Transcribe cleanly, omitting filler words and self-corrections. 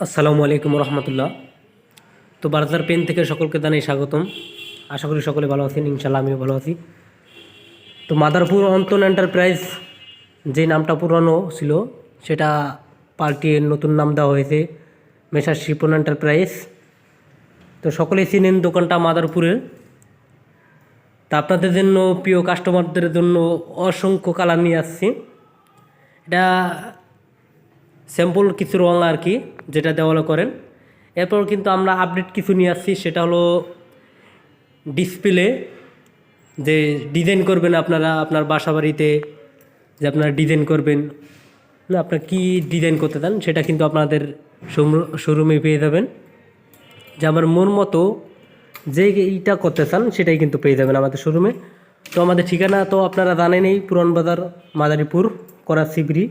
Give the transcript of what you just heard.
আসসালামু আলাইকুম রহমতুল্লাহ। তো বার্জার পেন থেকে সকলকে জানাই স্বাগতম। আশা করি সকলে ভালো আছেন, ইনশাল্লাহ আমিও ভালো আছি। তো মাদারপুর অন্তন এন্টারপ্রাইজ যে নামটা পুরানো ছিল সেটা পাল্টিয়ে নতুন নাম দেওয়া হয়েছে মেসার শিপন এন্টারপ্রাইজ। তো সকলেই চিনেন দোকানটা মাদারপুরের। তা আপনাদের জন্য, প্রিয় কাস্টমারদের জন্য অসংখ্য কালার নিয়ে আসছি। এটা স্যাম্পল কিছু রং আর কি, যেটা দেওয়ালে করেন। এরপর কিন্তু আমরা আপডেট কিছু নিয়ে আসছি, সেটা হলো ডিসপ্লে যে ডিজাইন করবেন আপনারা আপনার বাসা বাড়িতে, যে আপনারা ডিজাইন করবেন না, আপনার কী ডিজাইন করতে চান সেটা কিন্তু আপনাদের শোরুমে পেয়ে যাবেন। যে আমার মন মতো যে এইটা করতে চান সেটাই কিন্তু পেয়ে যাবেন আমাদের শোরুমে। তো আমাদের ঠিকানা তো আপনারা জানেনই, পুরান বাজার, মাদারীপুর, করাচিবিড়ি।